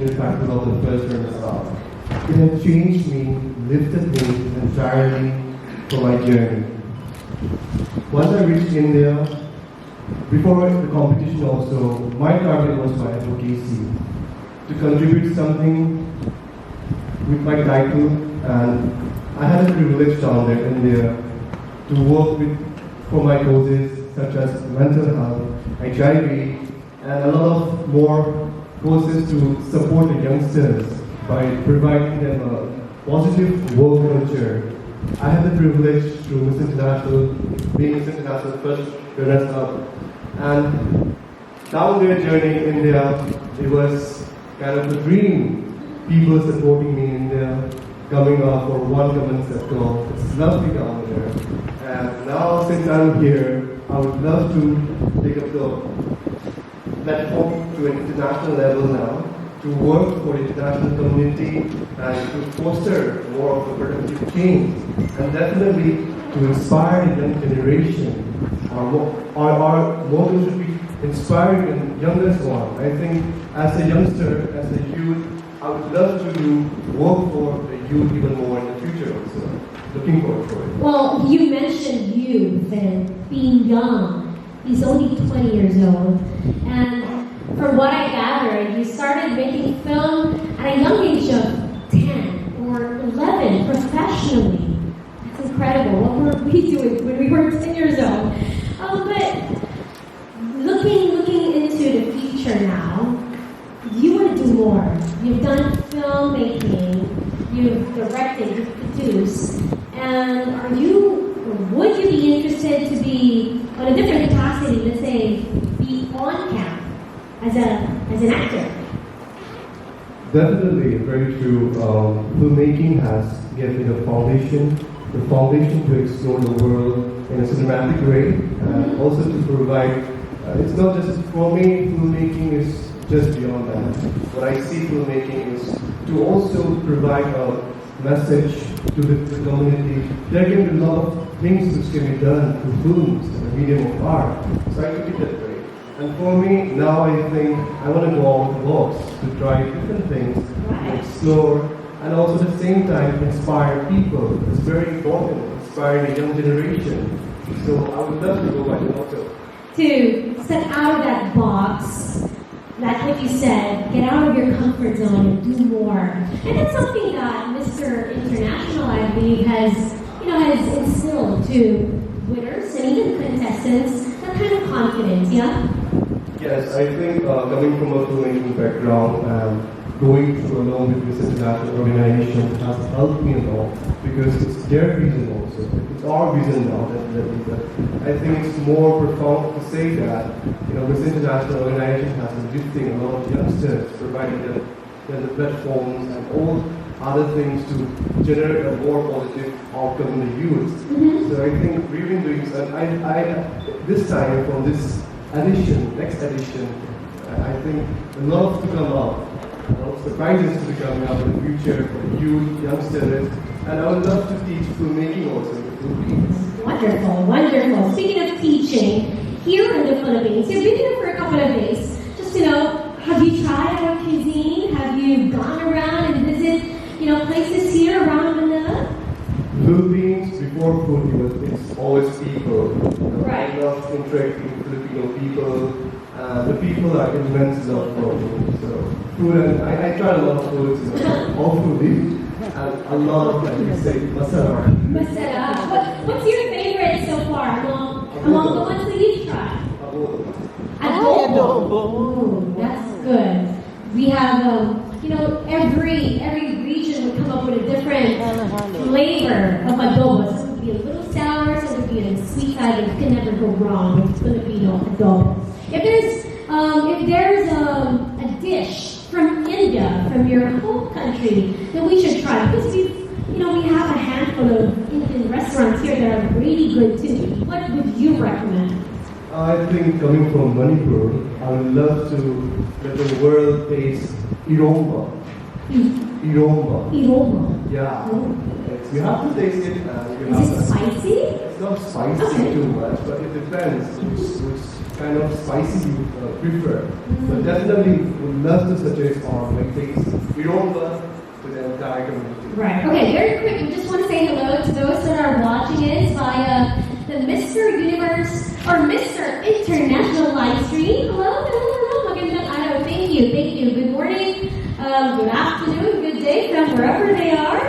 the Festival of the First Renaissance. It has changed me, lifted me entirely for my journey. Once I reached India, before the competition also, my target was my advocacy, to contribute something with my title, and I had the privilege down there in India to work for my causes such as mental health, HIV, and a lot of more causes to support the youngsters by providing them a positive work culture. I had the privilege through Miss International, being Miss International first runner-up, and down their journey in India, it was kind of a dream. People supporting me in India, coming up for one common circle. It's lovely down there. And now since I'm here, I would love to take up the platform to an international level now, to work for the international community and to foster more of a productive change, and definitely to inspire the young generation. Our motto should be inspiring the youngest one. I think as a youngster, as a youth, I would love to work for the youth even more in the future also. Looking forward to it. Well, you mentioned youth and being young. He's only 20 years old. And from what I gathered, you started making film at a young age of 10 or 11 professionally. That's incredible. What were we doing when we were 10 years old? But looking into the future now, you want to do more. You've done filmmaking, you've directed, you've produced, and would you be interested to be on a different capacity, let's say, be on camp as an actor? Definitely, very true. Filmmaking has given the foundation to explore the world in a cinematic way, and also to provide. It's not just for me. Filmmaking is just beyond that. What I see filmmaking is to also provide a message to the community. There can be a lot of things which can be done through films, the medium of art. So I took it that way. And for me, now I think I want to go out of the box to try different things, to explore, and also at the same time inspire people. It's very important, inspire the young generation. So I would love to go back also. To step out of that box, like what you said, get out of your comfort zone and do more. And that's something that Mr. International, I believe, has instilled to winners and even contestants, that kind of confidence, yeah? Yes, I think coming from a filmmaking background, going through along with this international organization has helped me a lot, because it's their vision also. It's our vision now, definitely. But I think it's more profound to say that, this international organization has been lifting a lot of youngsters, providing them the platforms and all other things to generate a more positive outcome in the youth. Mm-hmm. So I think we've been doing so. This time from this next edition, I think a lot to come up. A lot of surprises to be coming up in the future for the youth, youngsters, and I would love to teach filmmaking also in the Philippines. Wonderful, wonderful. Speaking of teaching, here in the Philippines, you've been here for a couple of days. Just have you tried our cuisine? Have you gone around and visit, places here around Manila? Philippines, before food, it's always people. Right. I love interacting with Filipino people. The people are immense love for me. So food, and I try a lot of foods, all foodies, and a lot of, like you say, masarap. Masarap. What's your favorite so far among the ones that you've tried? Adobo. Oh, that's good. We have, every region would come up with a different flavor of adobo. Some would be a little sour, some would be on the sweet side, but you can never go wrong with Filipino adobo. If there's a dish from India, from your home country, that we should try, because we have a handful of Indian restaurants here that are really good too. What would you recommend? I think coming from Manipur, I would love to let the world taste iromba. Iromba. Yeah. Oh. You have to taste it. Is it spicy? It's not spicy too much, but it depends which kind of spicy you prefer. Mm-hmm. But definitely would love to suggest or taste over to the entire community. Right. Okay, very quick. We just want to say hello to those that are watching us via the Mr. Universe or Mr. International live stream. Hello. Magandang araw. Thank you. Good morning, good afternoon, good day from wherever they are.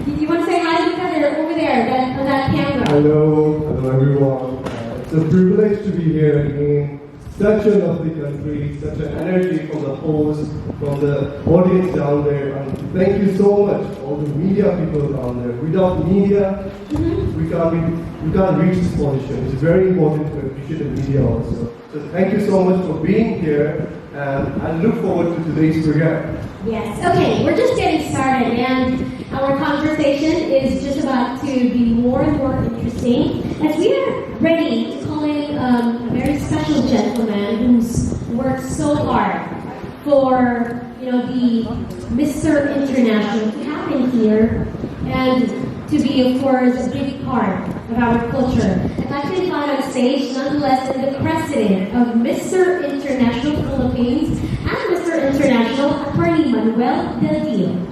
You want to say hi to them? They're over there on that camera. Hello everyone. It's a privilege to be here again. Such a lovely country, such an energy from the host, from the audience down there. And thank you so much, all the media people down there. Without media, we can't reach this position. It's very important to appreciate the media also. So thank you so much for being here, and I look forward to today's program. Yes. Okay, we're just getting started, and our conversation is just about to be more and more interesting as we are ready to call in a very special gentleman who's worked so hard for the Mr. International to happen here and to be, of course, a big part of our culture. I'd like to invite on stage, nonetheless, the president of Mr. International Philippines and Mr. International, Atty. Manuel Deldio.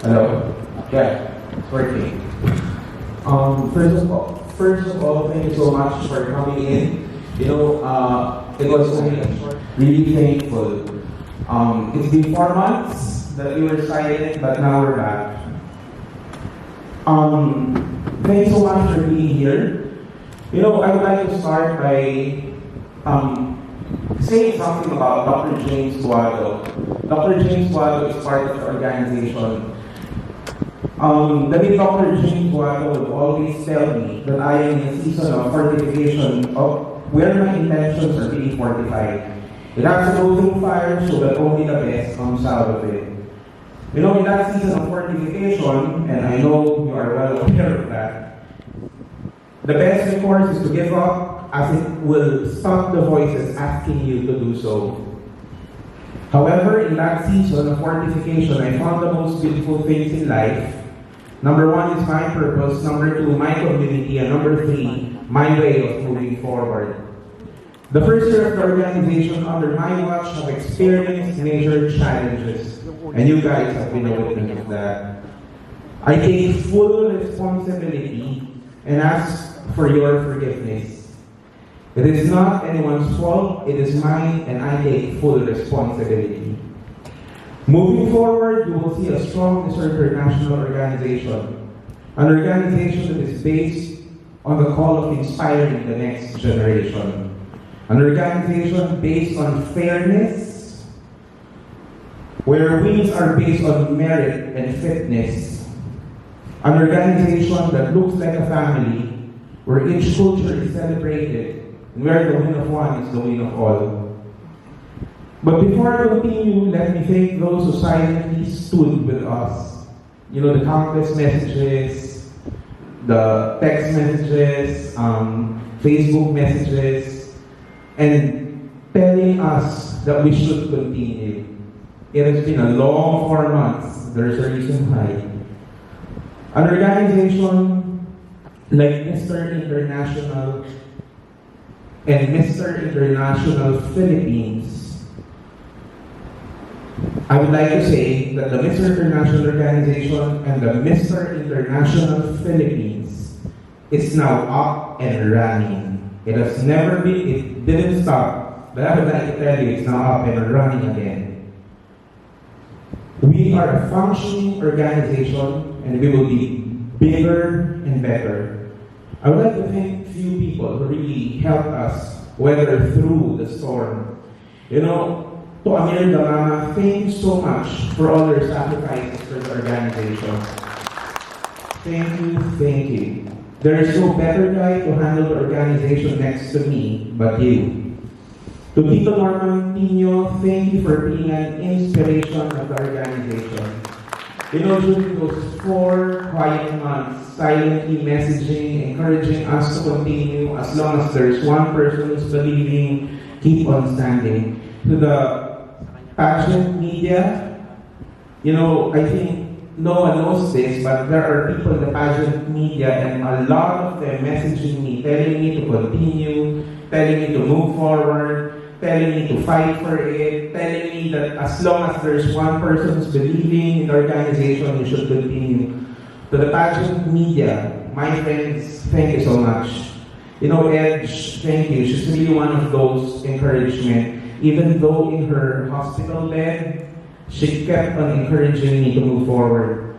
Hello. Yeah, it's working. First of all, thank you so much for coming in. It was only a short, really thankful. It's been 4 months that we were silent, but now we're back. Thanks so much for being here. I would like to start by saying something about Dr. James Guado. Dr. James Guado is part of the organization. The late Dr. James Guado would always tell me that I am in a season of fortification of where my intentions are being fortified. It has to go through fire so that only the best comes out of it. In that season of fortification, and I know you are well aware of that, the best, of course, is to give up, as it will stop the voices asking you to do so. However, in that season of fortification, I found the most beautiful things in life. Number 1 is my purpose, number 2, my community, and number 3, my way of moving forward. The first year of the organization under my watch have experienced major challenges, and you guys have been a witness of that. I take full responsibility and ask for your forgiveness. It is not anyone's fault, it is mine, and I take full responsibility. Moving forward, you will see a strong international organization. An organization that is based on the call of inspiring the next generation. An organization based on fairness, where wins are based on merit and fitness. An organization that looks like a family, where each culture is celebrated, and where the win of one is the win of all. But before I continue, let me thank those who silently stood with us. The countless messages, the text messages, Facebook messages, and telling us that we should continue. It has been a long 4 months. There's a reason why. An organization like Mr. International and Mr. International Philippines, I would like to say that the Mr. International Organization and the Mr. International Philippines is now up and running. It has never been, it didn't stop, but I would like to tell you it's now up and running again. We are a functioning organization and we will be bigger and better. I would like to thank a few people who really helped us weather through the storm. To Amir Damama, thank you so much for all your sacrifices for the organization. Thank you. There is no better guy to handle the organization next to me but you. To Tito Norman Pino, thank you for being an inspiration of the organization. During those 4 quiet months, silently messaging, encouraging us to continue as long as there's one person who's believing, keep on standing. To the pageant media, you know, I think no one knows this, but there are people in the pageant media and a lot of them messaging me, telling me to continue, telling me to move forward, telling me to fight for it, telling me that as long as there's one person who's believing in the organization, you should continue. To the pageant media, my friends, thank you so much. You know, Edge, thank you. She's really one of those encouragement. Even though in her hospital bed, she kept on encouraging me to move forward.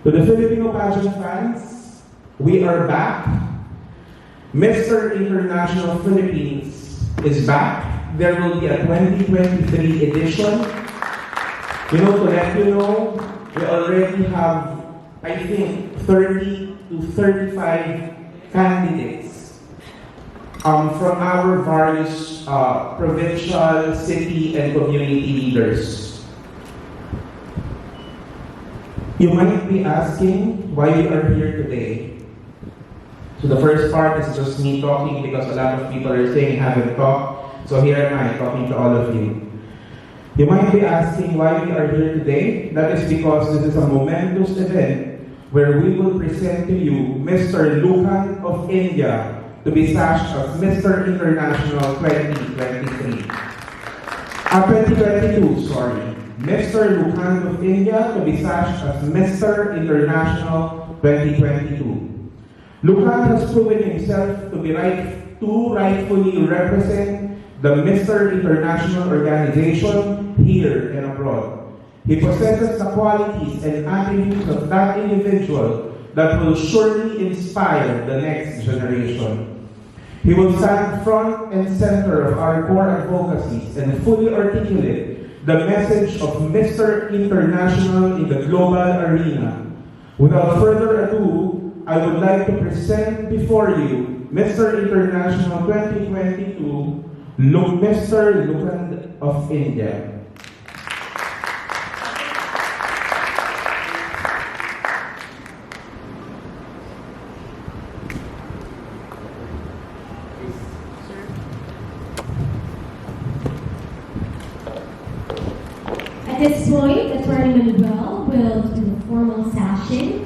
To the Filipino pageant fans, we are back. Mr. International Philippines is back. There will be a 2023 edition. You know, to let you know, we already have, I think, 30 to 35 candidates from our various provincial, city, and community leaders. You might be asking why we are here today. So the first part is just me talking because a lot of people are saying haven't talked. So here am I talking to all of you. You might be asking why we are here today. That is because this is a momentous event where we will present to you Mr. Lukanand of India to be sashed as Mr. International 2022, sorry. Mr. Lukanand of India to be sashed as Mr. International 2022. Lukanand has proven himself to rightfully represent the Mr. International Organization here and abroad. He possesses the qualities and attributes of that individual that will surely inspire the next generation. He will stand front and center of our core advocacies and fully articulate the message of Mr. International in the global arena. Without further ado, I would like to present before you Mr. International 2022, Mr. Lukanand of India. At this point, Attorney Manuel will do the formal sashing.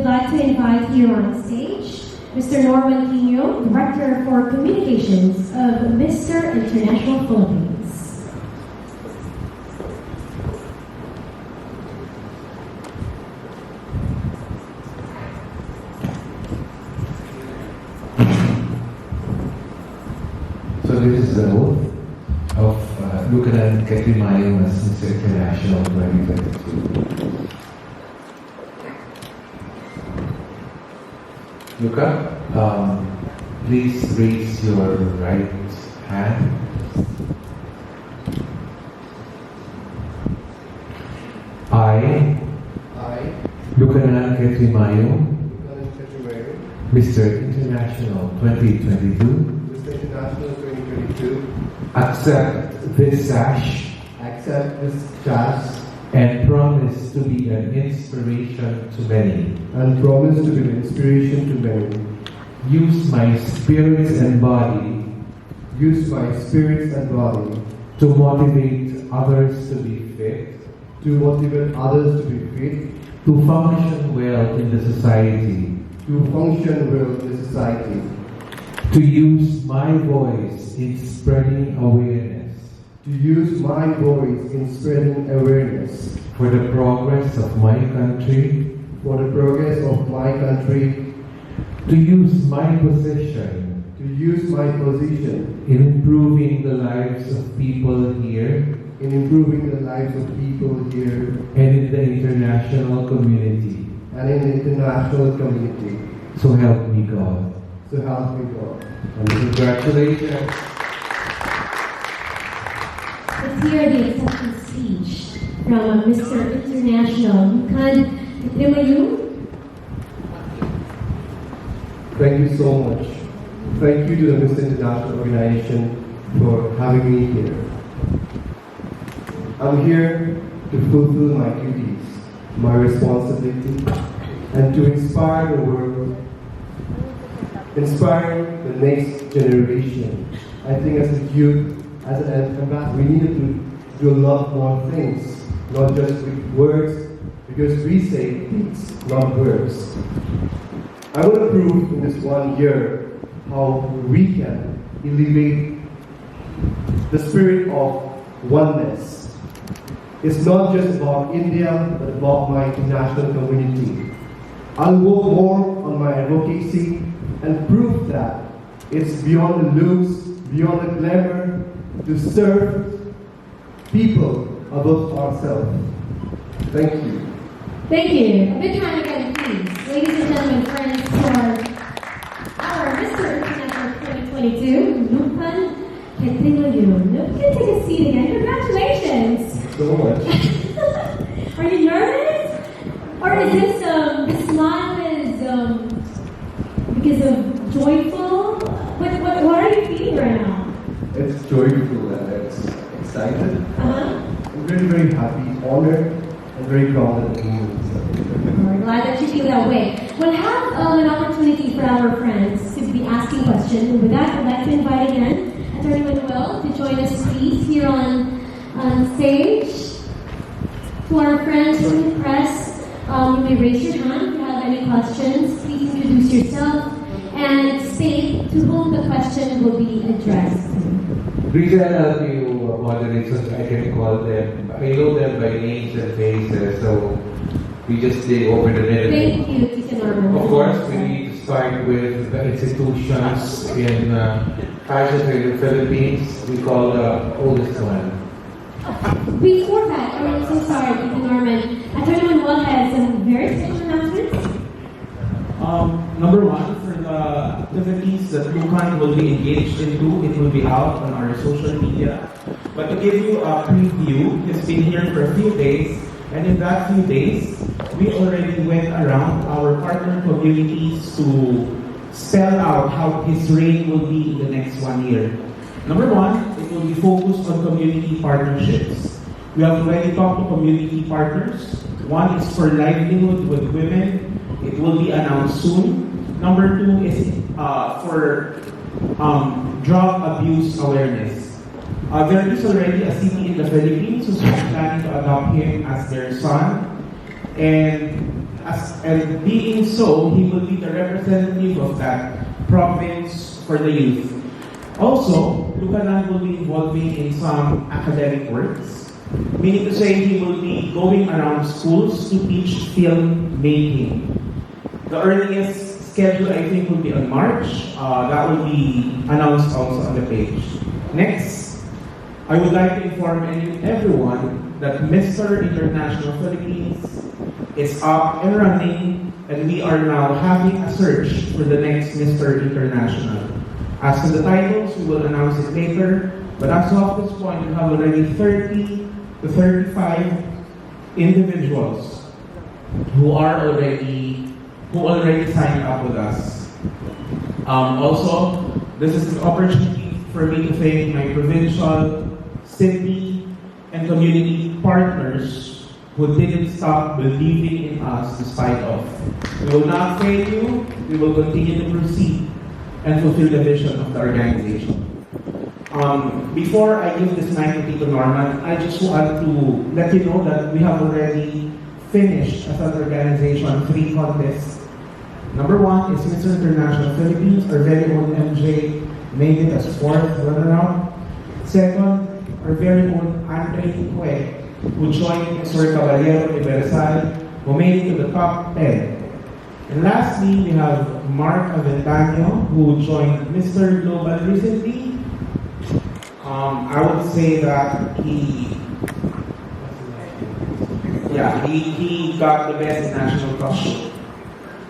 would like to invite here on stage Mr. Norman Quino, Director for Communications of Mr. International Philippines. So this is the oath of Lukanand Kshetrimayum as Mr. International 2022. Luka, please raise your right hand. I, Lukanand Kshetrimayum, Mr. International 2022, International 2022, accept this sash and promise to be an inspiration to many. and promise to be an inspiration to many. Use my spirit and body Use my spirits and body to motivate others to be fit, to motivate others to be fit, to function well in the society, to function well in society, to use my voice in spreading awareness to use my voice in spreading awareness for the progress of my country, for the progress of my country, to use my position to use my position in improving the lives of people here in improving the lives of people here and in the international community. and in the international community. So help me God. So help me God. And congratulations. Let's hear the acceptance speech from Mr. International Lukanand Kshetrimayum. Thank you so much. Thank you to the Mr. International Organization for having me here. I'm here to fulfill my duties, my responsibility, and to inspire the world, inspire the next generation. I think as a youth, as an ambassador, we need to do a lot more things, not just with words, because we say things, not words. I want to prove in this 1 year how we can elevate the spirit of oneness. It's not just about India, but about my international community. I'll work more on my advocacy and prove that it's beyond the looks, beyond the glamour, to serve people above ourselves. Thank you. Thank you. A big hand again, please. Ladies and gentlemen, friends, for our Mr. International 2022, Lukanand Kshetrimayum. You can take a seat again. Congratulations. So much. Are you nervous? Or is this, the smile is, because of joyful? What are you feeling right now? It's joyful and it's excited. Uh-huh. I'm very, very happy, honored, and very proud of you. We're glad that you feel that way. We'll have an opportunity for our friends to be asking questions. And with that, I'd like to invite again Atty. Manuel to join us, please, here on stage. To our friends from the press, you may raise your hand if you have any questions. Please introduce yourself and state to whom the question will be addressed. Please allow you moderators, I can call them. I know them by names and faces, so we just dig over the net. Thank you, Tita Norman. Of course, we need to start with the institutions in pageant in the Philippines. We call the oldest one. Before that, I'm so sorry, Tita Norman. Atty. Manuel has some very special announcements. Number one, for the activities that Lukanand will be engaged into, it will be out on our social media. But to give you a preview, he's been here for a few days, and in that few days, we already went around our partner communities to spell out how his reign will be in the next 1 year. Number one, it will be focused on community partnerships. We have already talked to community partners. One is for livelihood with women. It will be announced soon. Number two is for drug abuse awareness. There is already a city in the Philippines who's planning to adopt him as their son. And and being so, he will be the representative of that province for the youth. Also, Lukanand will be involving in some academic works, meaning to say he will be going around schools to teach filmmaking. The earliest schedule, I think, will be on March. That will be announced also on the page. Next, I would like to inform everyone that Mr. International Philippines is up and running, and we are now having a search for the next Mr. International. As to the titles, we will announce it later, but as of this point, we have already 30 to 35 individuals who already signed up with us. Also, this is an opportunity for me to thank my provincial, city, and community partners who didn't stop believing in us despite of. We will not fail you. We will continue to proceed and fulfill the vision of the organization. Before I give this mic to Tito Norman, I just want to let you know that we have already finished as an organization 3 contests. Number 1 is Mr. International Philippines. Our very own MJ made it as 4th runner-up. Second, our very own Andre Cue, who joined Mr. Caballero Universal, who made it to the top 10. And lastly, we have Mark Aventano, who joined Mr. Global recently. I would say that he got the best national costume.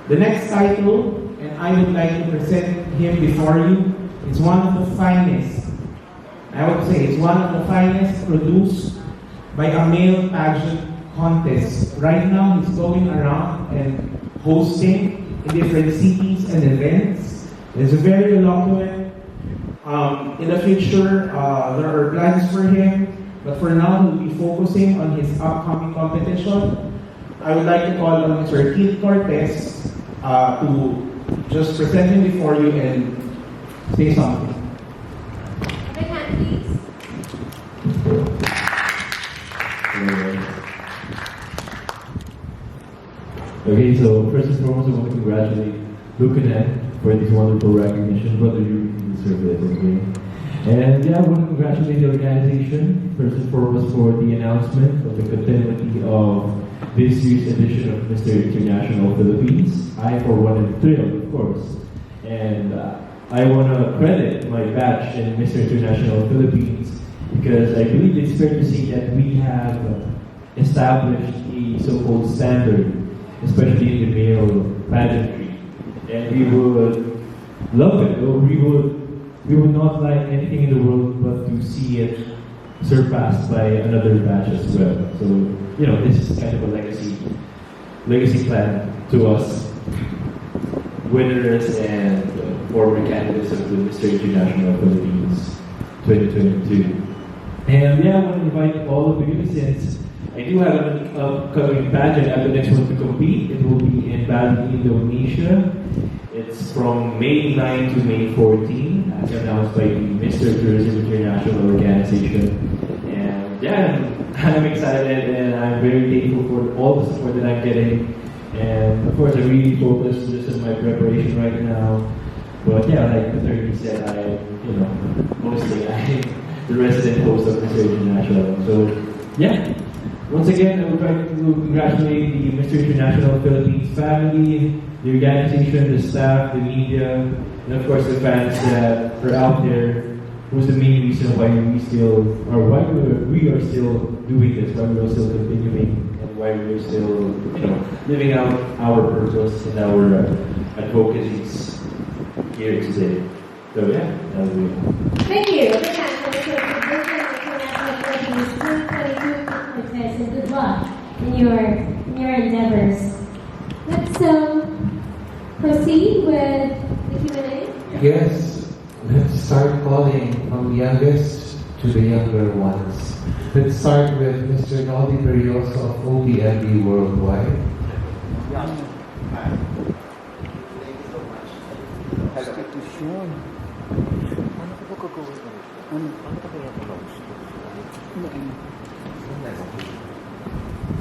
The next title, and I would like to present him before you, is one of the finest. I would say it's one of the finest produced by a male pageant contest. Right now, he's going around and hosting in different cities and events. It's very eloquent. In the future, there are plans for him, but for now, he'll be focusing on his upcoming competition. I would like to call on Mr. Keith Cortez to just present him before you and say something. Big hand, please. Okay, so first and foremost, I want to congratulate Lukanand for this wonderful recognition. Brother, you really deserve it, okay? And yeah, I want to congratulate the organization, first and foremost, for the announcement of the continuity of this year's edition of Mr. International Philippines. I, for one, am thrilled, of course. And I want to credit my batch in Mr. International Philippines because I believe it's fair to say that we have established a so-called standard, especially in the male pageantry. And we would love it. We would not like anything in the world but to see it surpassed by another batch as well. So, you know, this is kind of a legacy plan to us, winners and former candidates of the Mr. International Philippines 2022. And yeah, I want to invite all of you since I do have an upcoming pageant. I'm the next one to compete. It will be in Bali, Indonesia. It's from May 9 to May 14, as announced by the Mr. Tourism International Organization. And yeah, I'm excited and I'm very thankful for all the support that I'm getting. And of course, I'm really focused just on my preparation right now. But yeah, like the attorney said, mostly I'm the resident host of Mr. International. So yeah. Once again, I would like to congratulate the Mr. International Philippines family, the organization, the staff, the media, and of course the fans that are out there. Who's the main reason why we are still doing this, why we are still continuing, and why we are still, living out our purpose and our advocacies here today. So yeah, that will be it. Thank you. Big hand for Mr. International Philippines 2022 contest, and good luck in your endeavors. Let's proceed with the Q&A. Yes, let's start calling from the youngest to the younger ones. Let's start with Mr. Nolly Berrioso of OTMB Worldwide.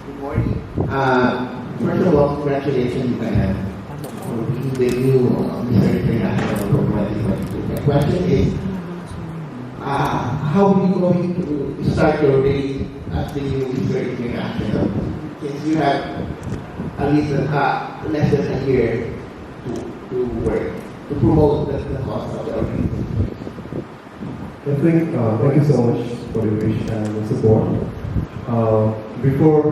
Good morning. First of all, congratulations for being the new Mr. International for 2022. My question is, how are you going to start your day as the new Mr. International? Since you have at least less than a year to work, to promote the cause of the organization. I think, thank you so much for your wish and the support. Before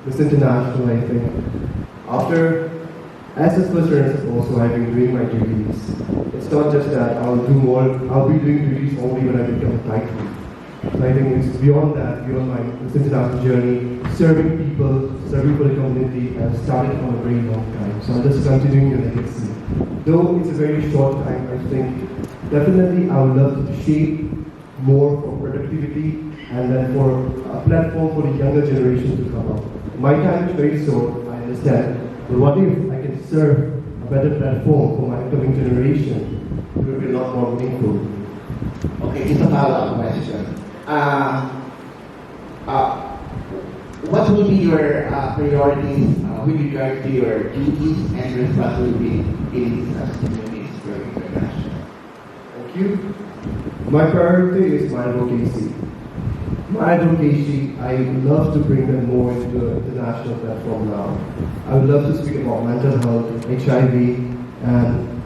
this international, I think, after, as a first resident also, I've been doing my duties. It's not just that I'll be doing duties only when I become a title. So I think it's beyond that, beyond my this international journey, serving people, serving for the community, and started on a very long time. So I'm just continuing the legacy. Though it's a very short time, I think definitely I would love to shape more for productivity and then for a platform for the younger generation to come up. My time is very short, I understand, but what if I can serve a better platform for my coming generation? It will be a lot more meaningful. Okay, just a follow-up question. What will be your priorities with regard to your duties and responsibilities as communities for international? Thank you. My priority is my advocacy. My advocacy, I would love to bring them more into the international platform now. I would love to speak about mental health, HIV, and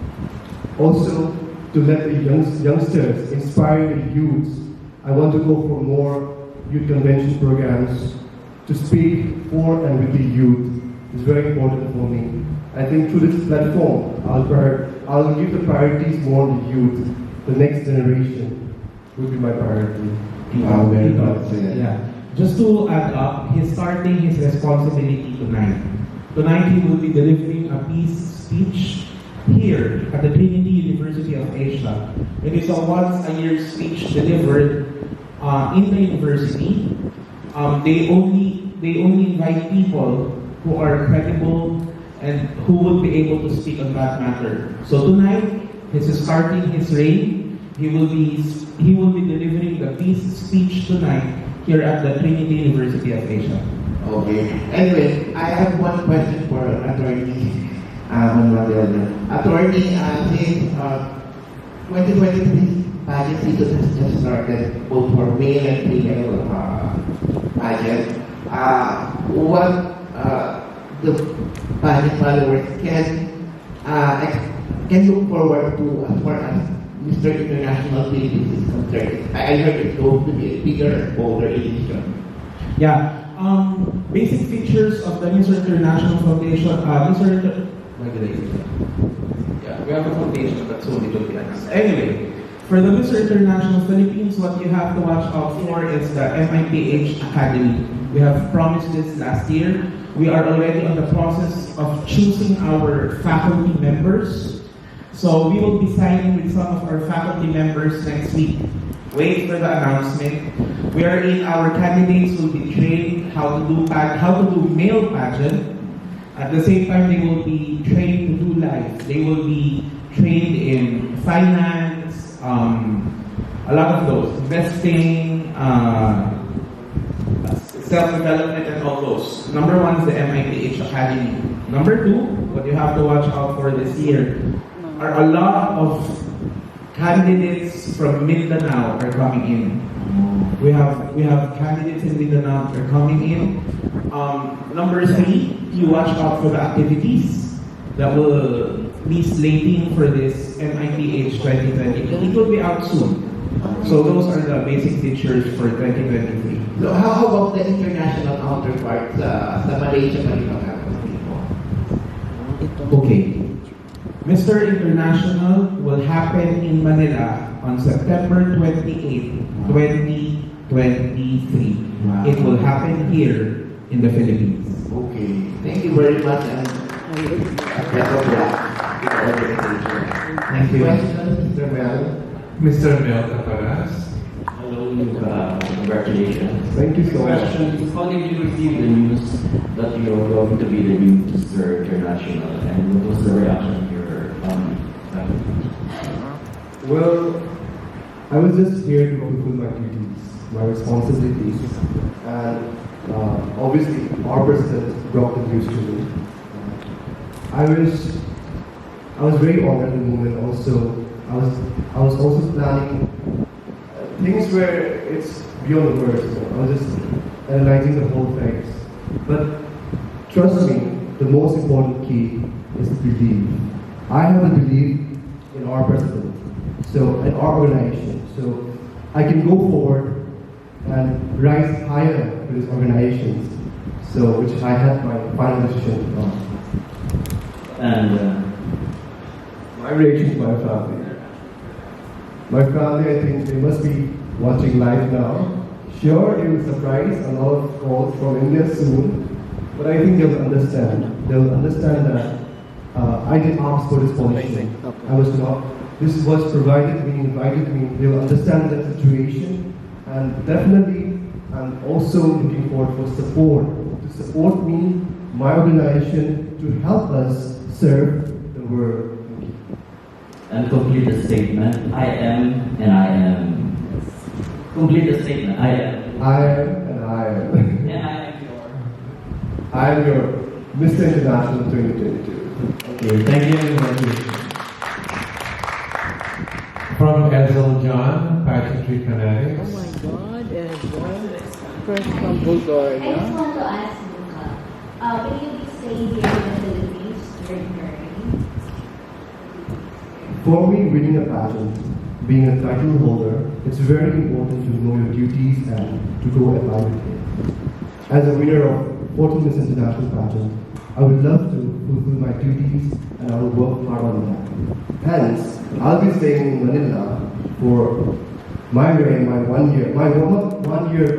also to let the youngsters, inspire the youths. I want to go for more youth convention programs to speak for and with the youth. It's very important for me. I think through this platform, I'll give the priorities more on the youth. The next generation will be my priority. Very good. Yeah. Just to add up, he's starting his responsibility tonight. Tonight he will be delivering a peace speech here at the Trinity University of Asia. It is a once-a-year speech delivered in the university. They only invite people who are credible and who will be able to speak on that matter. So tonight, he's starting his reign. He will be delivering the peace speech tonight here at the Trinity University of Asia. Okay. Anyway, I have one question for Attorney Manuel Deldio. Attorney, since 2023 pageant season has just started, both for male and female pageant, what the pageant followers can look forward to as far as Mr. International Philippines is concerned? I heard it's going to be a bigger, bolder edition. Yeah. Basic features of the Mr. International Foundation. Yeah, we have a foundation, but soon it will be announced. Anyway, for the Mr. International Philippines, what you have to watch out for is the MIPH Academy. We have promised this last year. We are already on the process of choosing our faculty members. So we will be signing with some of our faculty members next week. Wait for the announcement. Wherein our candidates will be trained how to do male pageant. At the same time, they will be trained to do life. They will be trained in finance, a lot of those, investing, self-development, and all those. Number one is the MIPH Academy. Number two, what you have to watch out for this year are a lot of candidates from Mindanao are coming in. We have candidates in Mindanao that are coming in. Number three, you watch out for the activities that will be slating for this MIPH 2020. It will be out soon. So those are the basic features for 2023. So how about the international counterparts sa Malaysia pa rin Okay. Mr. International will happen in Manila on September 28, 2023. Wow. It will happen here in the Philippines. Okay. Thank you very much and best of luck with the organization. Thank you. Questions, Mr. Mel? Mr. Mel Taparas. Hello, congratulations. Thank you so much. Question, how did you receive the news that you're going to be the new Mr. International, and what was the reaction of your family? Well, I was just here to fulfill my duties, my responsibilities. And Obviously, our president brought the news to me. I was very honored in the moment. Also, I was also planning things where it's beyond the words. I was just analyzing the whole thing. But trust me, the most important key is belief. I have a belief in our president, so in our organization. So I can go forward and rise higher with this organization. So which I had my final decision on. And My reaction to my family. My family, I think they must be watching live now. Sure, it will surprise a lot of calls from India soon, but I think they'll understand. They'll understand that I didn't ask for this position. I was not. This was provided me, invited me. They'll understand that situation, and definitely, I'm also looking forward for support to support me, my organization, to help us serve the world. and complete the statement. I am and I am. Complete the statement. I am. I am and I am. And I am your. I am your Mr. International 2022. Okay, thank you very much. From Ezel John, Pageantry Fanatics. Oh my God, first from I Bulgaria. just want to ask Luca, will you be staying here in the Philippines during journey? For me, winning a pageant, being a title holder, it's very important to know your duties and to go apply with it. As a winner of 14 Miss International pageant, I would love to fulfill my duties and I will work hard on that. Hence, I'll be staying in Manila for my 1 year. My 1 year,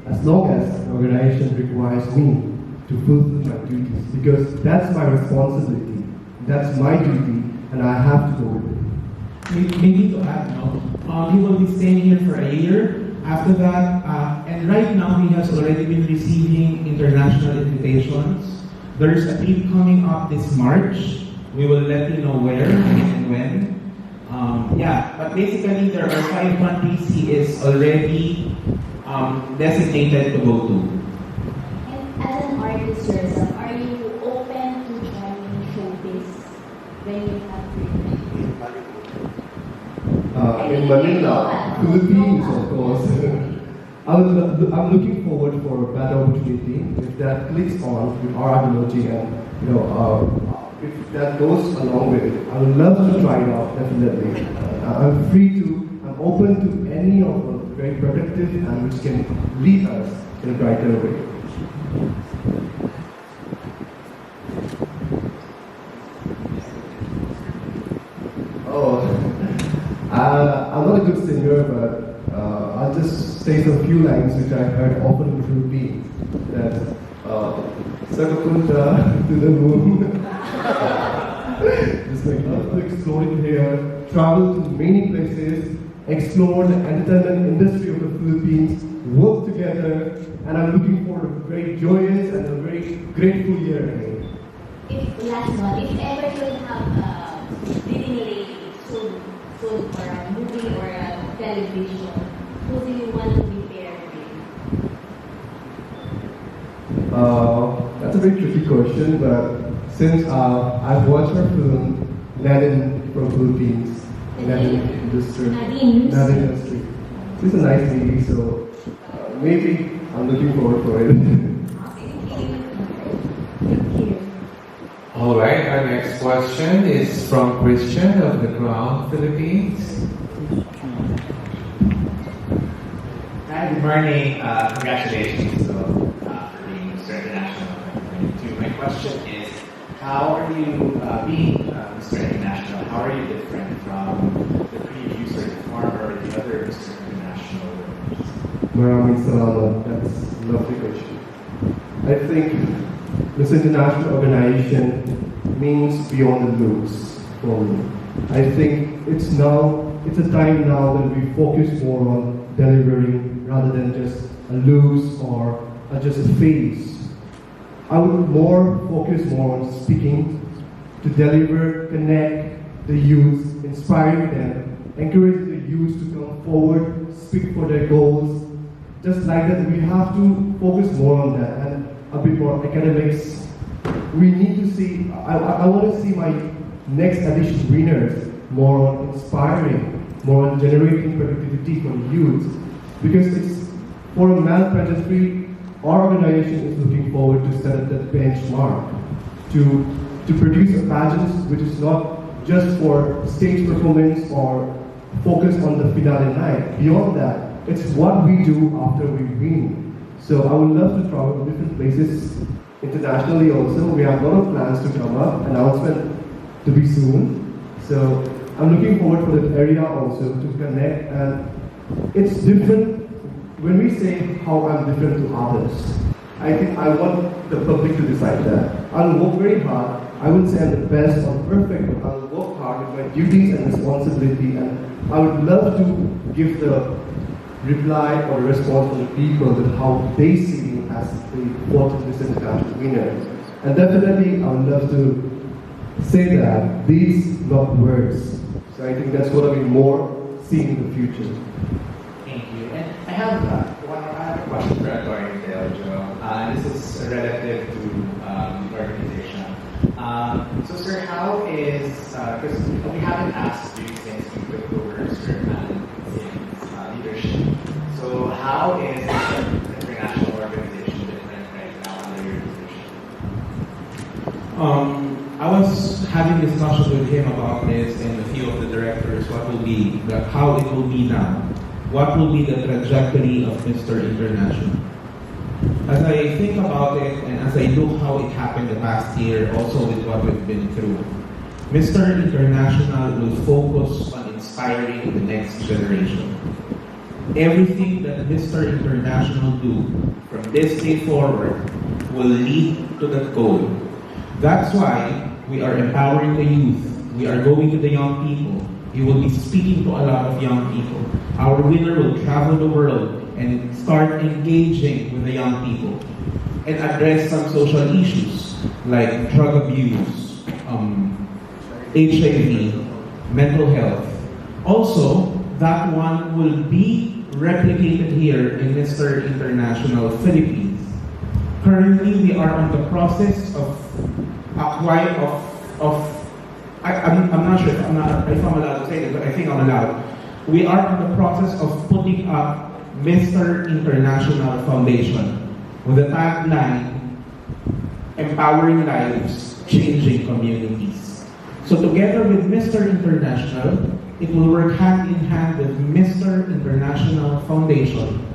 as long as the organization requires me to fulfill my duties, because that's my responsibility, that's my duty, and I have to go with it. Maybe to add, he will be staying here for a year. After that, and right now he has already been receiving international invitations. There's a trip coming up this March. We will let you know where and when. But basically there are 5 countries he is already designated to go to. And as an artist yourself, are you open to joining showbiz when you have free time? In Manila, Philippines, of course. I'm looking forward for a better opportunity. If that clicks on with our ideology and if that goes along with it, I would love to try it out. Definitely, I'm open to any of the very productive and which can lead us in a brighter way. I'm not a good singer, but I'll just say some few lines which I heard often in the Philippines. That Sakapunta to the moon. Just like love to explore it here, travel to many places, explore the entertainment industry of the Philippines, work together, and I'm looking forward to a very joyous and a very grateful year ahead. Last one, if ever you will have leading lady soon for a movie or a television, who do you want to be paired with? That's a very tricky question, but since I've watched her film, Nadine from Philippines, Nadine Industry. It's a nice movie, so maybe I'm looking forward for it. Thank you. All right, our next question is from Christian of the Crown, Philippines. Hi, good morning. Congratulations for being Mr. International 2022. My question is, how are you being Mr. International? How are you different from the previous or the former or the other Mr. International winners? Maraming salamat. That's a lovely question. I think this international organization means beyond the looks for me. I think it's a time now that we focus more on delivering rather than just a looks or just a face. I would focus more on speaking, to deliver, connect the youth, inspire them, encourage the youth to come forward, speak for their goals, just like that, we have to focus more on that and a bit more academics. We need to see, I want to see my next edition winners more on inspiring, more on generating productivity for the youth. Because it's, for a male pageantry, our organization is looking forward to set that benchmark, to produce a pageant which is not just for stage performance or focus on the finale night. Beyond that, it's what we do after we win. So I would love to travel to different places internationally also. We have a lot of plans to come up, announcement to be soon. So I'm looking forward for that area also to connect, and it's different when we say how I'm different to others. I think I want the public to decide that. I'll work very hard. I would say I'm the best or perfect, but I'll work hard with my duties and responsibility, and I would love to give the reply or response to the people that how they see me as the important international winner. And definitely I would love to say that these not words. So I think that's what I'll be more seeing in the future. Thank you. And I have a question for Atty. Deldio. This is relative to the organization. So, sir, how is, because we haven't asked you since you took over as chairman since leadership. So, how is the international organization different right now under your position? I was having discussion with him about this and a few of the directors, how it will be now. What will be the trajectory of Mr. International? As I think about it and as I look how it happened the past year, also with what we've been through, Mr. International will focus on inspiring the next generation. Everything that Mr. International do from this day forward will lead to that goal. That's why we are empowering the youth. We are going to the young people. He will be speaking to a lot of young people. Our winner will travel the world and start engaging with the young people and address some social issues like drug abuse, HIV, mental health. Also, that one will be replicated here in Mr. International Philippines. Currently, we are on the process of I'm not sure if I'm allowed to say this, but I think I'm allowed. We are on the process of putting up Mr. International Foundation with the tagline, empowering lives, changing communities. So together with Mr. International, it will work hand in hand with Mr. International Foundation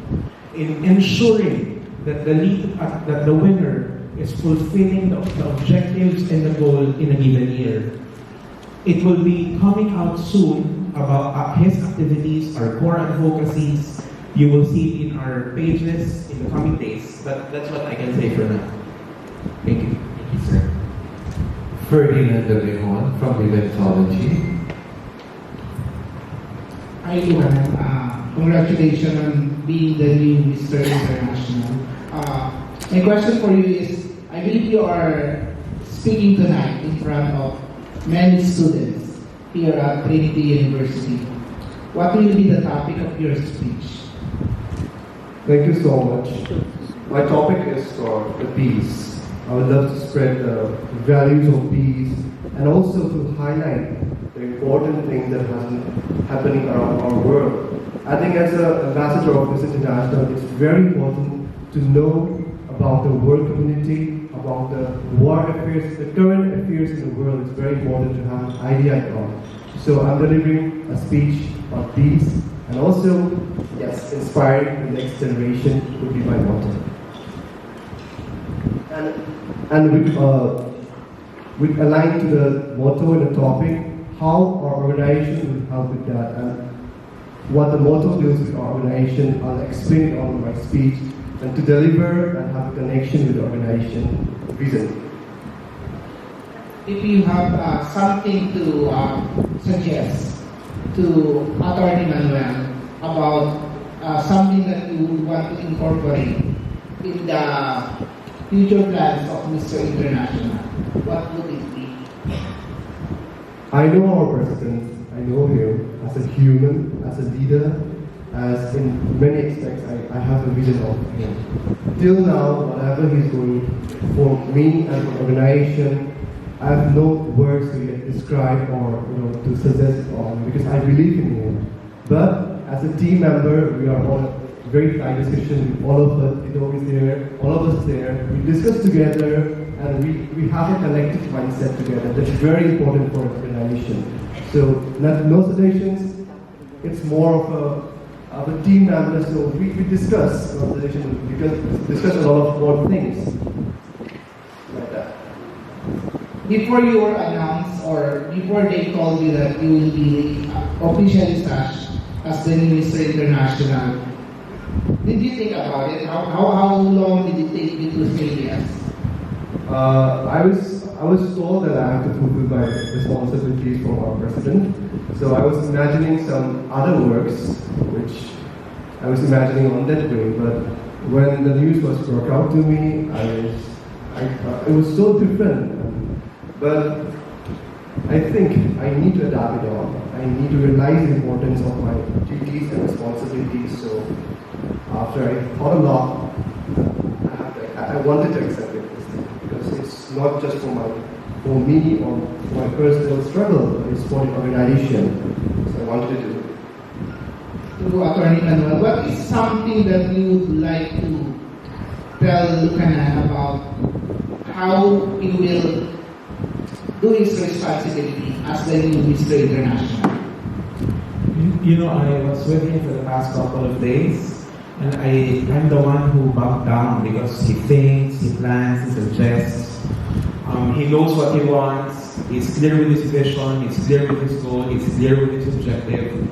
in ensuring that the winner is fulfilling the objectives and the goal in a given year. It will be coming out soon about his activities, our core advocacies. You will see it in our pages in the coming days, but that's what I can say for now. Thank you. Thank you, sir. Ferdinand de Leon from Eventology. Hi, Lukanand. Congratulations on being the new Mr. International. My question for you is, I believe you are speaking tonight in front of many students here at Trinity University. What will be the topic of your speech? Thank you so much. My topic is for the peace. I would love to spread the values of peace and also to highlight the important things that have been happening around our world. I think as an ambassador of this international, it's very important to know about the world community, about the war affairs, the current affairs in the world. It's very important to have an idea about. So I'm delivering a speech on peace and also, yes, inspiring the next generation would be my motto. And with aligned to the motto and the topic, how our organization will help with that and what the motto deals with our organization, I'll explain it on my speech and to deliver and have a connection with the organization vision. If you have something to suggest to Atty. Manuel about something that you would want to incorporate in the future plans of Mr. International, what would it be? I know our president, I know him as a human, as a leader, as in many aspects I have a vision of him. Till now, whatever he's doing for me and the organization, I have no words to describe or to suggest on because I believe in him. But as a team member, we are all very tight discussion. All of us, is there. All of us there. We discuss together and we have a collective mindset together. That's very important for an organization. So no suggestions. It's more of a team member. So we discuss discuss a lot of more things like that. Before you were announced or before they told you that you will be officially sashed as the new Mr. International, did you think about it? How long did it take you to say yes? I was told that I have to fulfill my responsibilities from our president. So I was imagining some other works, which I was imagining on that way. But when the news was brought out to me, it was so different. But I think I need to adapt it all. I need to realize the importance of my duties and responsibilities. So after I thought a lot, I wanted to accept it because it's not just for me or for my personal struggle, but it's for the organization. So I wanted to do it. To Attorney Manuel, what is something that you would like to tell Lukanand about how he will do his responsibility as the new Mr. International? I was with him for the past couple of days, and I'm the one who bumped down because he thinks, he plans, he suggests. He knows what he wants. He's clear with his vision. He's clear with his goal. He's clear with his objective.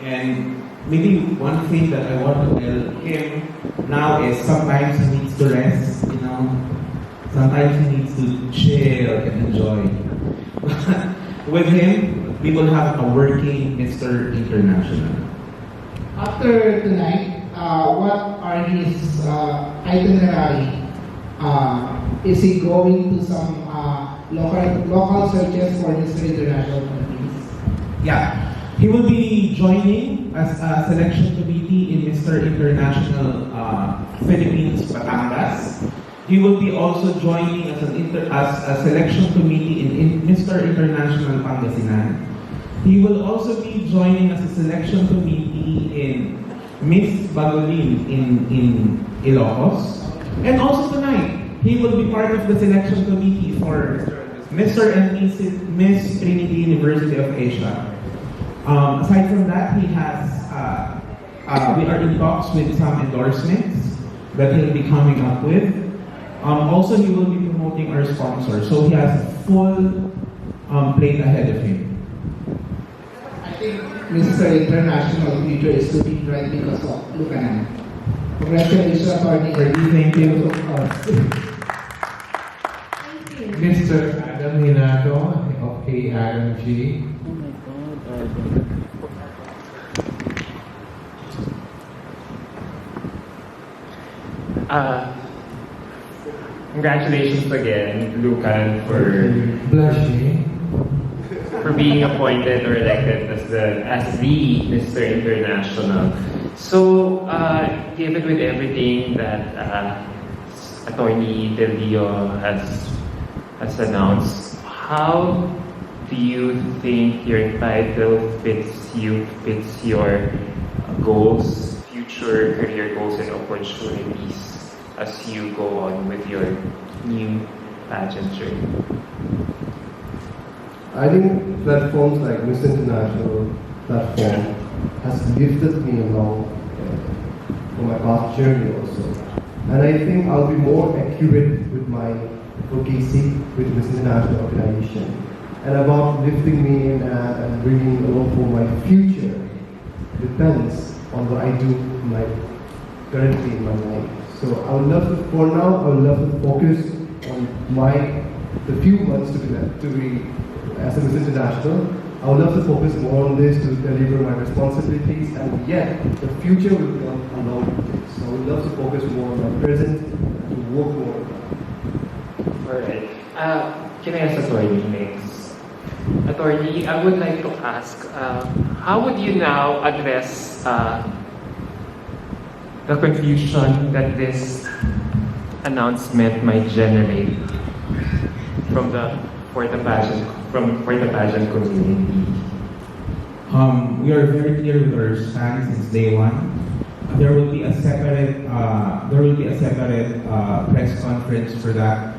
And maybe one thing that I want to tell him now is sometimes he needs to rest. Sometimes he needs to chill and enjoy. With him, we will have a working Mr. International. After tonight, what are his itinerary? Is he going to some local searches for Mr. International countries? Yeah, he will be joining as a selection committee in Mr. International Philippines, Batangas. He will be also joining as a selection committee in Mr. International Pangasinan. He will also be joining as a selection committee in Miss Bagolin in Ilocos. And also tonight, he will be part of the selection committee for Mr. and Miss Trinity University of Asia. Aside from that, he has, we are in talks with some endorsements that he'll be coming up with. Also, he will be promoting our sponsor, so he has a full plate ahead of him. I think Mr. International future is looking bright because of Lukanand. Congratulations, Attorney. Thank you. Thank you. Mr. Adam Hinato of KRMG. Congratulations again, Lukan, for being appointed or elected as the Mr. International. So, given with everything that Atty. Deldio has announced, how do you think your title fits your goals, future career goals and opportunities as you go on with your new pageant journey? I think platforms like Miss International platform has lifted me along for my past journey also. And I think I'll be more accurate with my advocacy with Miss International Organization and about lifting me in and bringing along for my future depends on what I do currently in my life. So I would love to, for now, I would love to focus on the few months to be as a Miss International. I would love to focus more on this to deliver my responsibilities, and yet the future will come along with it. So I would love to focus more on my present and to work more. Alright. Can I ask Attorney next? Attorney, I would like to ask, how would you now address the confusion that this announcement might generate for the pageant community? We are very clear with our stand since day one. There will be a separate press conference for that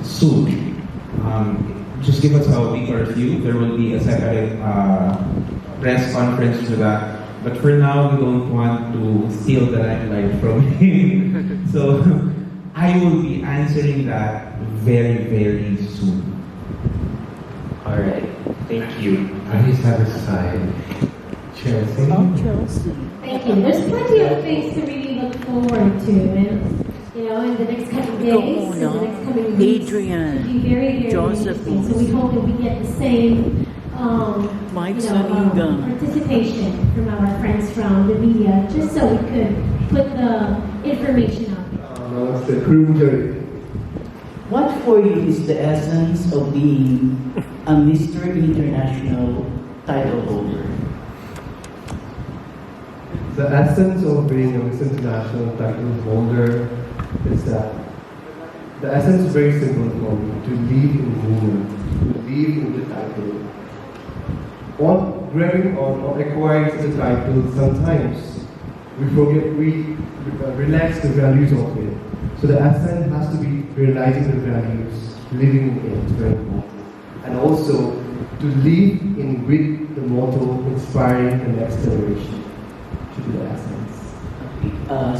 soon. Just give us a week or two. There will be a separate press conference for that. But for now, we don't want to steal the limelight from him. So I will be answering that very, very soon. All right. Thank you. Are you satisfied? Chelsea? Chelsea. Thank you. There's plenty of things to really look forward to, and in the next couple of days, in the next coming weeks, Adrian, it'll be very, very Josephine. interesting. So we hope that we get the same, Mike Saniga. participation from our friends from the media, just so we could put the information out there. The crew. What for you is the essence of being a Mr. International title holder? The essence of being a Miss International title holder is that the essence is very simple for me: to lead in movement, to lead in the title. On grabbing or acquiring such a title, sometimes we relax the values of it. So the essence has to be realizing the values, living in it, very important. And also to lead in with the motto, inspiring the next generation. To be the essence.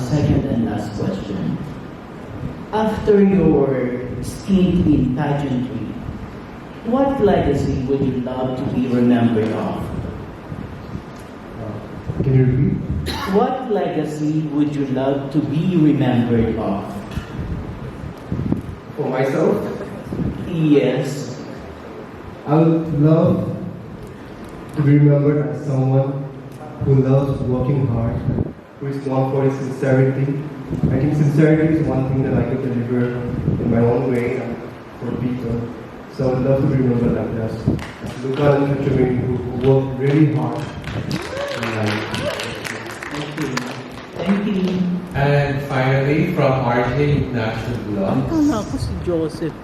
Second and last question. After your stint in pageantry, what legacy would you love to be remembered of? Can you repeat? What legacy would you love to be remembered of? For myself? Yes. I would love to be remembered as someone who loves working hard, who is known for his sincerity. I think sincerity is one thing that I could deliver in my own way for people. So I would love to be remembered like that. As Lukanand Kshetrimayum, who worked really hard in life. Thank you. Thank you. And finally, from RJ National Vlogs. Akala ko si Joseph.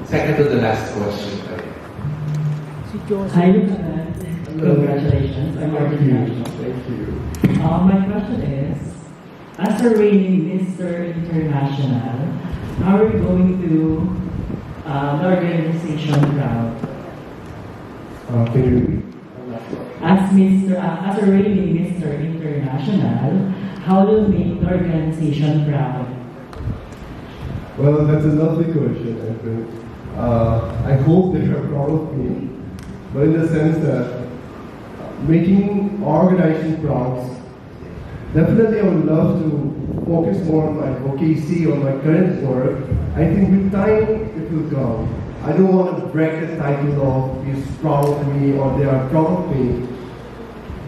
Second to the last question. Si Joseph. Hi, Lukanand. Congratulations. I'm Artie National. Thank you. My question is, as a reigning Mr. International, how are you going to the organization proud? Can you repeat? As a reigning Mr. International, how do you make the organization proud? Well, that's a lovely question, I think. I hope they are proud of me, but in the sense that making our organization proud, definitely I would love to focus more on my advocacy, on my current work. I think with time it will come. I don't want to break the title of he's proud of me or they are proud of me.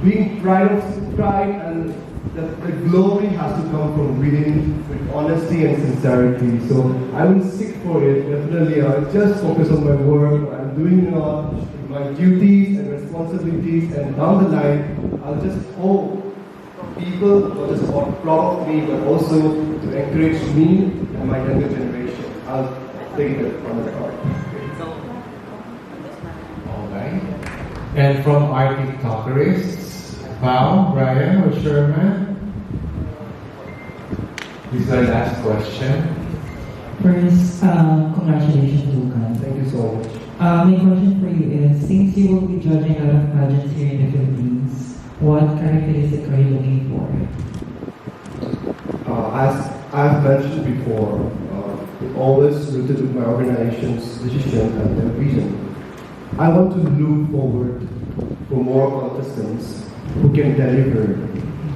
Being pride and the glory has to come from within with honesty and sincerity. So I will seek for it. Definitely I'll just focus on my work. I'm doing my duties and responsibilities, and down the line I'll just hope people not just proud of me but also to encourage me and my younger generation. I'll take it from the heart. Alright. And from our TikTokerists, Pao, Brian, or Sherman? This is our last question. First, congratulations, Lukan. Thank you so much. My question for you is, since you will be judging a lot of pageants here in the Philippines, what characteristics are you looking for? As I've mentioned before, it always rooted with my organization's decision and their vision. I want to look forward for more contestants who can deliver,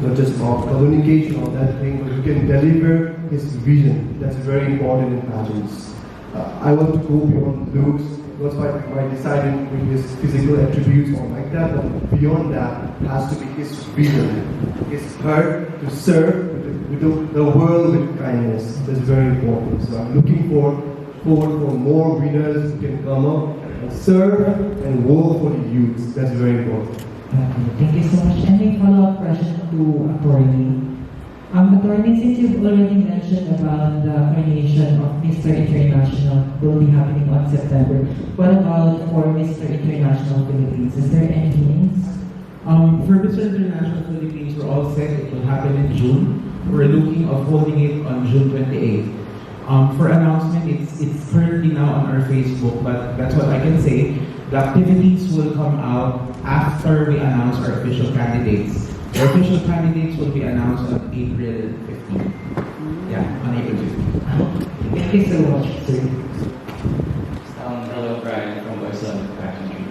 not just about communication or that thing, but who can deliver his vision. That's very important in pageants. I want to go beyond looks, not by deciding with his physical attributes or like that, but beyond that has to be his vision, his heart to serve with the world with kindness. That's very important. So I'm looking forward for more winners who can come up and serve and work for the youth. That's very important. Okay, thank you so much. And a follow-up question to Attorney. Attorney, since you've already mentioned about the coronation of Mr. International will be happening on September, what about for Mr. International Philippines? Is there any hints? For Mr. International Philippines, we're all set. It will happen in June. We're looking of holding it on June 28th. For announcement, it's currently now on our Facebook, but that's what I can say. The activities will come out after we announce our official candidates. The official candidates will be announced on April 15th. Yeah, on April 15th. Thank you so much, sir. Hello, Brian from Westland Pageantry.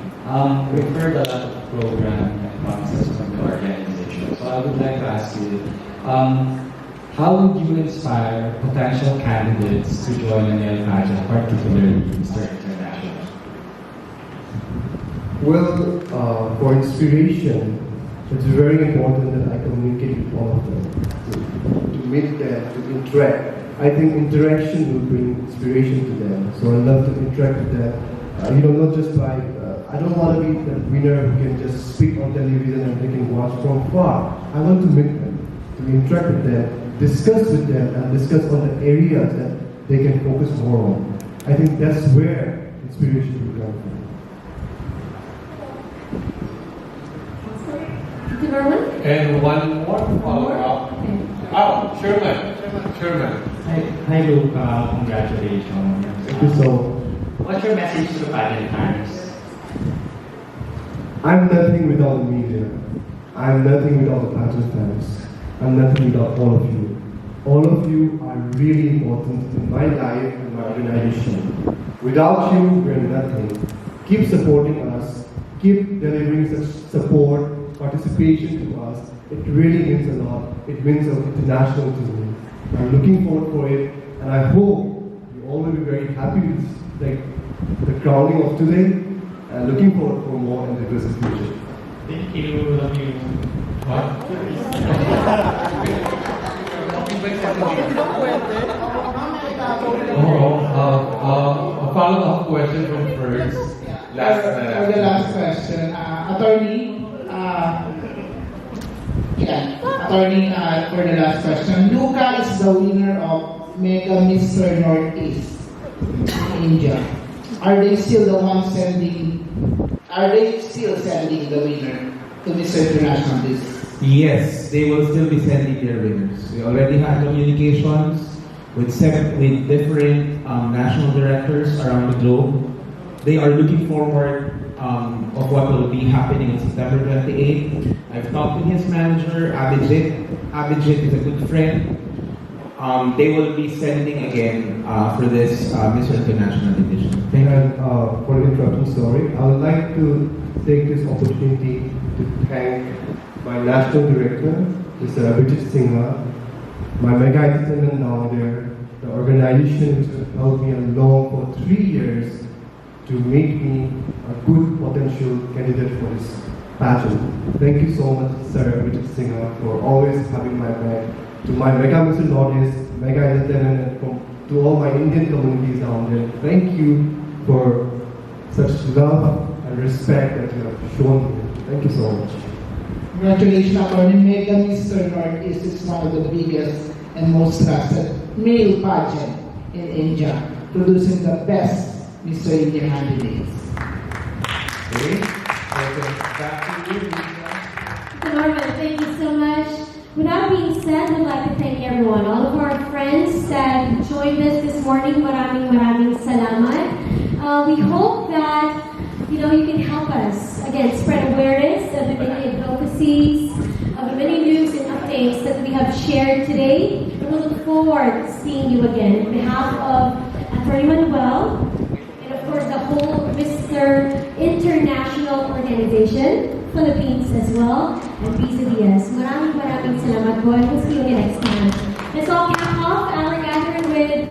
We've heard a lot of program and concepts from the organization. So I would like to ask you, how would you inspire potential candidates to join a male pageant, particularly Mr. International? Well, for inspiration, it's very important that I communicate with all of them, to meet them, to interact. I think interaction will bring inspiration to them. So I love to interact with them. Not just by, I don't want to be the winner who can just speak on television and they can watch from far. I want to meet them, to interact with them, discuss with them, and discuss on the areas that they can focus more on. I think that's where inspiration will come from. And one more follow-up. Oh, Sherman. Hi, Luca. Congratulations. Thank you so much. What's your message to the pageant fans? I'm nothing without the media. I'm nothing without the pageant fans. I'm nothing without all of you. All of you are really important in my life and my organization. Without you, we're nothing. Keep supporting us. Keep delivering such support, participation to us. It really means a lot. It means international to me. I'm looking forward for it, and I hope you all will be very happy with the crowning of today, and looking forward for more in the distant future. Thank you. Love you. A follow-up question from first. For the last question, Attorney, for the last question, Luca is the winner of Mega Mr. Northeast in India. Are they still sending the winner to Mr. International this? Yes, they will still be sending their winners. We already had communications with different national directors around the globe. They are looking forward of what will be happening on September 28th. I've talked to his manager, Abhijit. Abhijit is a good friend. They will be sending again for this Mr. International edition. And for the interruption, sorry, I would like to take this opportunity to thank my national director, Mr. Abhijit Singha, my mega attendant down there, the organization which has helped me along for 3 years to make me a good potential candidate for this pageant. Thank you so much, Sir Abhijit Singha, for always having my back. To my Mega Mr. Northeast, Mega Entertainment, and to all my Indian communities down there, thank you for such love and respect that you have shown me. Thank you so much. Congratulations, Attorney. Mega Mr. Northeast is one of the biggest and most trusted male pageant in India, producing the best Mr. India candidates. Okay. Back to you, Lisa. Norman, thank you so much. With that being said, we'd like to thank everyone, all of our friends that joined us this morning. Maraming salamat. We hope that you can help us again spread awareness of the many advocacies, of the many news and updates that we have shared today. And we look forward to seeing you again. On behalf of Attorney Manuel, and of course the whole Mr. International Organization, Philippines as well, and PCBS. Maraming salamat po, and we'll see you next time. Let's all count off our gathering with